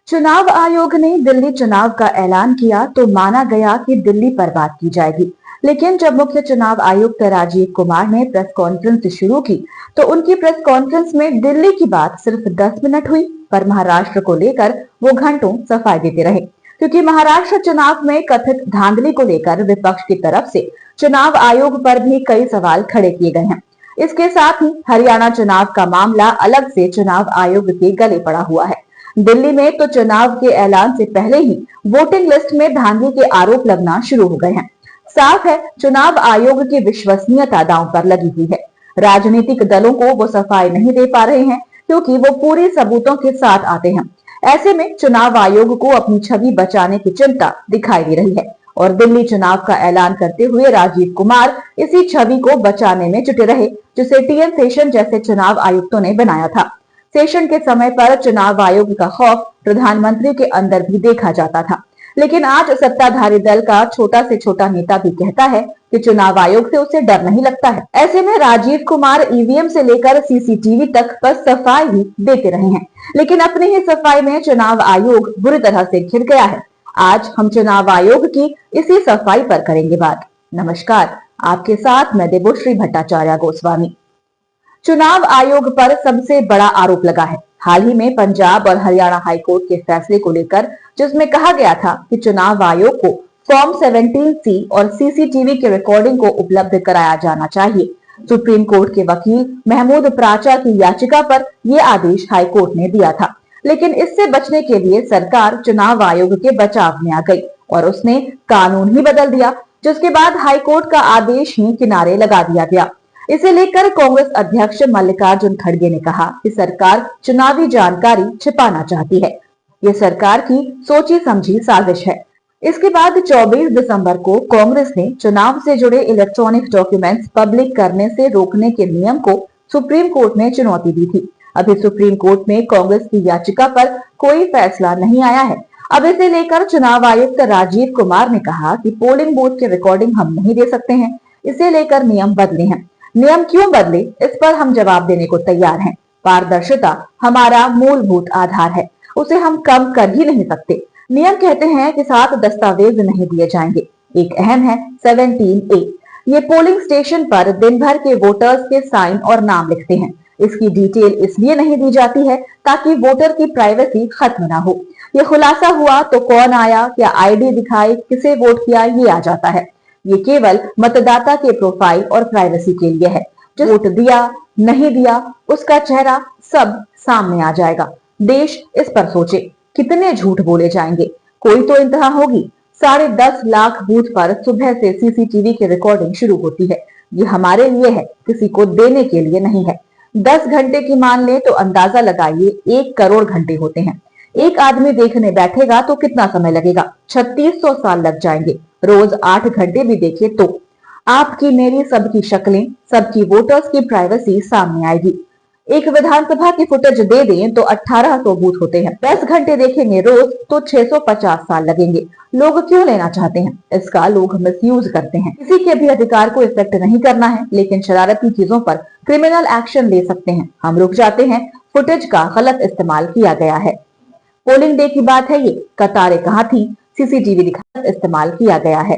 चुनाव आयोग ने दिल्ली चुनाव का ऐलान किया तो माना गया कि दिल्ली पर बात की जाएगी। लेकिन जब मुख्य चुनाव आयुक्त राजीव कुमार ने प्रेस कॉन्फ्रेंस शुरू की तो उनकी प्रेस कॉन्फ्रेंस में दिल्ली की बात सिर्फ 10 मिनट हुई, पर महाराष्ट्र को लेकर वो घंटों सफाई देते रहे। क्योंकि महाराष्ट्र चुनाव में कथित धांधली को लेकर विपक्ष की तरफ से चुनाव आयोग पर भी कई सवाल खड़े किए गए हैं। इसके साथ ही हरियाणा चुनाव का मामला अलग से चुनाव आयोग के गले पड़ा हुआ है। दिल्ली में तो चुनाव के ऐलान से पहले ही वोटिंग लिस्ट में धांधली के आरोप लगना शुरू हो गए हैं। साफ है, चुनाव आयोग की विश्वसनीयता दांव पर लगी हुई है। राजनीतिक दलों को वो सफाई नहीं दे पा रहे हैं क्योंकि वो पूरे सबूतों के साथ आते हैं। ऐसे में चुनाव आयोग को अपनी छवि बचाने की चिंता दिखाई दे रही है और दिल्ली चुनाव का ऐलान करते हुए राजीव कुमार इसी छवि को बचाने में जुटे रहे, जिसे टीएन शेषन जैसे चुनाव आयुक्तों ने बनाया था। सेशन के समय पर चुनाव आयोग का खौफ प्रधानमंत्री के अंदर भी देखा जाता था, लेकिन आज सत्ताधारी दल का छोटा से छोटा नेता भी कहता है कि चुनाव आयोग से उसे डर नहीं लगता है। ऐसे में राजीव कुमार ईवीएम से लेकर सीसीटीवी तक बस सफाई ही देते रहे हैं, लेकिन अपनी ही सफाई में चुनाव आयोग बुरी तरह से घिर गया है। आज हम चुनाव आयोग की इसी सफाई पर करेंगे बात। नमस्कार, आपके साथ मैं देवोश्री भट्टाचार्य गोस्वामी। चुनाव आयोग पर सबसे बड़ा आरोप लगा है हाल ही में पंजाब और हरियाणा हाईकोर्ट के फैसले को लेकर, जिसमें कहा गया था कि चुनाव आयोग को फॉर्म 17C और सीसीटीवी के रिकॉर्डिंग को उपलब्ध कराया जाना चाहिए। सुप्रीम कोर्ट के वकील महमूद प्राचा की याचिका पर यह आदेश हाईकोर्ट ने दिया था, लेकिन इससे बचने के लिए सरकार चुनाव आयोग के बचाव में आ गई और उसने कानून ही बदल दिया, जिसके बाद हाईकोर्ट का आदेश ही किनारे लगा दिया गया। इसे लेकर कांग्रेस अध्यक्ष मल्लिकार्जुन खड़गे ने कहा कि सरकार चुनावी जानकारी छिपाना चाहती है। ये सरकार की सोची समझी साजिश है। इसके बाद 24 दिसंबर को कांग्रेस ने चुनाव से जुड़े इलेक्ट्रॉनिक डॉक्यूमेंट्स पब्लिक करने से रोकने के नियम को सुप्रीम कोर्ट में चुनौती दी थी। अभी सुप्रीम कोर्ट में कांग्रेस की याचिका पर कोई फैसला नहीं आया है। अब इसे लेकर चुनाव आयुक्त राजीव कुमार ने कहा कि पोलिंग बूथ की रिकॉर्डिंग हम नहीं दे सकते हैं। इसे लेकर नियम बदले हैं। नियम क्यों बदले, इस पर हम जवाब देने को तैयार हैं। पारदर्शिता हमारा मूलभूत आधार है, उसे हम कम कर ही नहीं सकते। नियम कहते हैं कि 7 दस्तावेज नहीं दिए जाएंगे। एक अहम है 17A। ये पोलिंग स्टेशन पर दिन भर के वोटर्स के साइन और नाम लिखते हैं। इसकी डिटेल इसलिए नहीं दी जाती है ताकि वोटर की प्राइवेसी खत्म ना हो। ये खुलासा हुआ तो कौन आया, क्या आईडी दिखाए, किसे वोट किया, ये आ जाता है। ये केवल मतदाता के प्रोफाइल और प्राइवेसी के लिए है। जो वोट दिया नहीं दिया उसका चेहरा सब सामने आ जाएगा। देश इस पर सोचे, कितने झूठ बोले जाएंगे। कोई तो इंतहा होगी। 10.5 लाख बूथ पर सुबह से सीसीटीवी की रिकॉर्डिंग शुरू होती है। ये हमारे लिए है, किसी को देने के लिए नहीं है। 10 घंटे की मान ले तो अंदाजा लगाइए 1 करोड़ घंटे होते हैं। एक आदमी देखने बैठेगा तो कितना समय लगेगा? 3600 साल लग जाएंगे। रोज 8 घंटे भी देखे तो आपकी मेरी सबकी शक्लें, सबकी वोटर्स की प्राइवेसी सामने आएगी। एक विधानसभा की फुटेज दे दें तो 1800 बूथ होते हैं। 10 घंटे देखेंगे रोज तो 650 साल लगेंगे। लोग क्यों लेना चाहते हैं? इसका लोग मिसयूज करते हैं। किसी के भी अधिकार को इफेक्ट नहीं करना है, लेकिन शरारती चीजों पर क्रिमिनल एक्शन ले सकते हैं। हम रुक जाते हैं, फुटेज का गलत इस्तेमाल किया गया है। पोलिंग डे की बात है ये, कतारें कहाँ थी, सीसीटीवी दिखा इस्तेमाल किया गया है।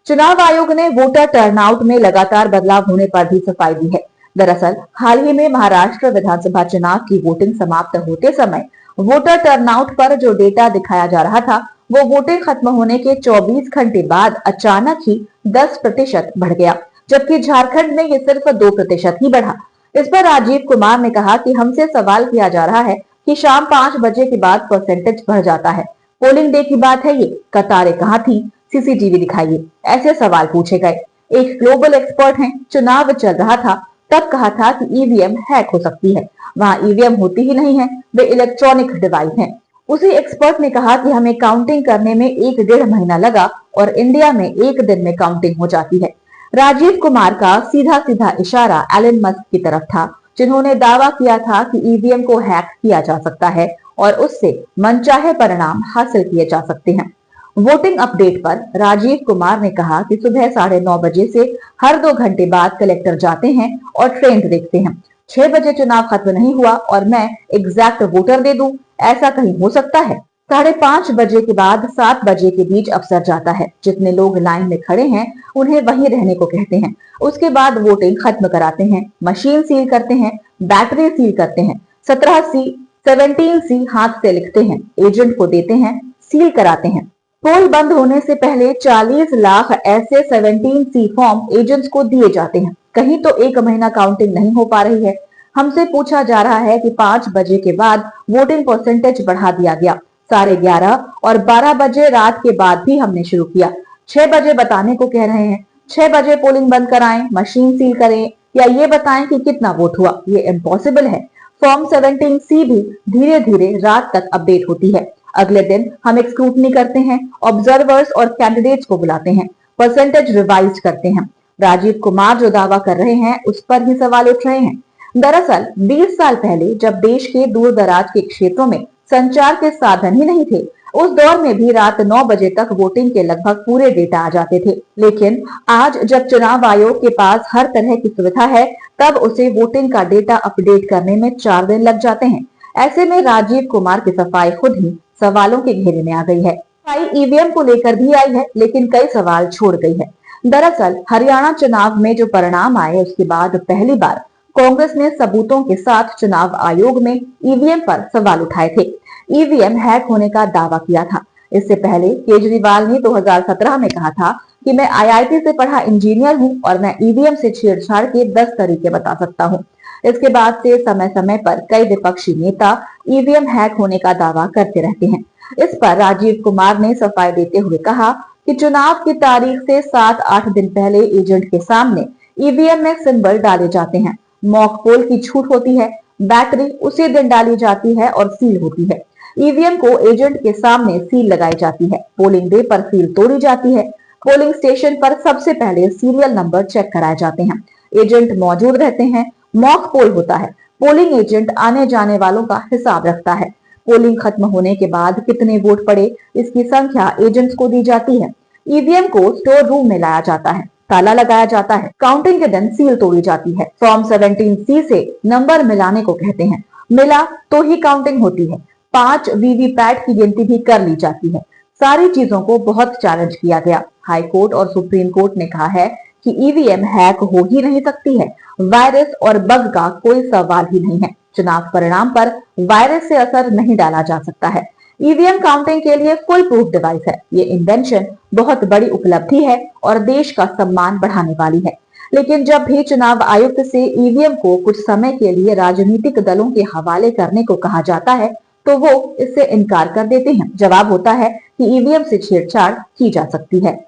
चुनाव आयोग ने वोटर टर्नआउट में लगातार बदलाव होने पर भी सफाई दी है। दरअसल हाल ही में महाराष्ट्र विधानसभा चुनाव की वोटिंग समाप्त होते समय वोटर टर्नआउट पर जो डेटा दिखाया जा रहा था, वो वोटिंग खत्म होने के 24 घंटे बाद अचानक ही 10% बढ़ गया, जबकि झारखंड में ये सिर्फ 2% ही बढ़ा। इस पर राजीव कुमार ने कहा कि हमसे सवाल किया जा रहा है कि शाम 5 बजे के बाद परसेंटेज बढ़ जाता है। पोलिंग डे की बात है ये, कतारें कहाँ थी, सीसीटीवी दिखाइए, ऐसे सवाल पूछे गए। एक ग्लोबल एक्सपर्ट हैं, चुनाव चल रहा था तब कहा था कि ईवीएम हैक हो सकती है। वहां ईवीएम होती ही नहीं है, वे इलेक्ट्रॉनिक डिवाइस हैं। उसी एक्सपर्ट ने कहा कि हमें काउंटिंग करने में 1-1.5 महीना लगा और इंडिया में 1 दिन में काउंटिंग हो जाती है। राजीव कुमार का सीधा सीधा इशारा एलन मस्क की तरफ था, जिन्होंने दावा किया था कि ईवीएम को हैक किया जा सकता है और उससे मनचाहे परिणाम हासिल किए जा सकते हैं। वोटिंग अपडेट पर राजीव कुमार ने कहा कि सुबह 9:30 बजे से हर 2 घंटे बाद कलेक्टर जाते हैं और ट्रेंड देखते हैं। 6 बजे चुनाव खत्म नहीं हुआ और मैं एग्जैक्ट वोटर दे दूं, ऐसा कहीं हो सकता है? 5:30 बजे के बाद 7 बजे के बीच अफसर जाता है। जितने लोग लाइन में खड़े हैं उन्हें वहीं रहने को कहते हैं। उसके बाद वोटिंग खत्म कराते हैं, मशीन सील करते हैं, बैटरी सील करते हैं, 17C 17C हाथ से लिखते हैं, एजेंट को देते हैं, सील कराते हैं। पोल बंद होने से पहले 40 लाख ऐसे 17C फॉर्म एजेंट्स को दिए जाते हैं। कहीं तो 1 महीना काउंटिंग नहीं हो पा रही है। हमसे पूछा जा रहा है कि 5 बजे के बाद वोटिंग परसेंटेज बढ़ा दिया गया। 11:30 और 12 बजे रात के बाद भी हमने शुरू किया। 6 बजे बताने को कह रहे हैं। 6 बजे पोलिंग बंद कराएं, मशीन सील करें या ये बताएं कि कितना वोट हुआ, ये इम्पॉसिबल है। फॉर्म 17C भी धीरे धीरे रात तक अपडेट होती है। अगले दिन हम एक स्क्रूटनी करते हैं, ऑब्जर्वर्स और कैंडिडेट्स को बुलाते हैं, परसेंटेज रिवाइज करते हैं। राजीव कुमार जो दावा कर रहे हैं उस पर ही सवाल उठ रहे हैं। दरअसल 20 साल पहले जब देश के दूर दराज के क्षेत्रों में संचार के साधन ही नहीं थे, उस दौर में भी रात 9 बजे तक वोटिंग के लगभग पूरे डेटा आ जाते थे। लेकिन आज जब चुनाव आयोग के पास हर तरह की सुविधा है, तब उसे वोटिंग का डेटा अपडेट करने में 4 दिन लग जाते हैं। ऐसे में राजीव कुमार की सफाई खुद ही सवालों के घेरे में आ गई है। सफाई ईवीएम को लेकर भी आई है, लेकिन कई सवाल छोड़ गई है। दरअसल हरियाणा चुनाव में जो परिणाम आए उसके बाद पहली बार कांग्रेस ने सबूतों के साथ चुनाव आयोग में ईवीएम पर सवाल उठाए थे। ईवीएम हैक होने का दावा किया था। इससे पहले केजरीवाल ने 2017 में कहा था कि मैं आईआईटी से पढ़ा इंजीनियर हूं और मैं ईवीएम से छेड़छाड़ के 10 तरीके बता सकता हूं। इसके बाद से समय समय पर कई विपक्षी नेता ईवीएम हैक होने का दावा करते रहते हैं। इस पर राजीव कुमार ने सफाई देते हुए कहा कि चुनाव की तारीख से 7-8 दिन पहले एजेंट के सामने ईवीएम में सिंबल डाले जाते हैं, मॉक पोल की छूट होती है, बैटरी उसी दिन डाली जाती है और सील होती है। ईवीएम को एजेंट के सामने सील लगाई जाती है, पोलिंग डे पर सील तोड़ी जाती है। पोलिंग स्टेशन पर सबसे पहले सीरियल नंबर चेक कराए जाते हैं, एजेंट मौजूद रहते हैं, मॉक पोल होता है, पोलिंग एजेंट आने जाने वालों का हिसाब रखता है। पोलिंग खत्म होने के बाद कितने वोट पड़े इसकी संख्या एजेंट्स को दी जाती है। ईवीएम को स्टोर रूम में लाया जाता है, ताला लगाया जाता है, काउंटिंग के दिन सील तोड़ी जाती है। फॉर्म 17C से नंबर मिलाने को कहते हैं, मिला तो ही काउंटिंग होती है। 5 वीवीपैट की गिनती भी कर ली जाती है। सारी चीजों को बहुत चैलेंज किया गया। हाई कोर्ट और सुप्रीम कोर्ट ने कहा है कि ईवीएम हैक हो ही नहीं सकती है, वायरस और बग का कोई सवाल ही नहीं है। चुनाव परिणाम पर वायरस से असर नहीं डाला जा सकता है। ईवीएम काउंटिंग के लिए फुल प्रूफ डिवाइस है। ये इन्वेंशन बहुत बड़ी उपलब्धि है और देश का सम्मान बढ़ाने वाली है। लेकिन जब भी चुनाव आयुक्त से ईवीएम को कुछ समय के लिए राजनीतिक दलों के हवाले करने को कहा जाता है, तो वो इससे इनकार कर देते हैं। जवाब होता है कि ईवीएम से छेड़छाड़ की जा सकती है।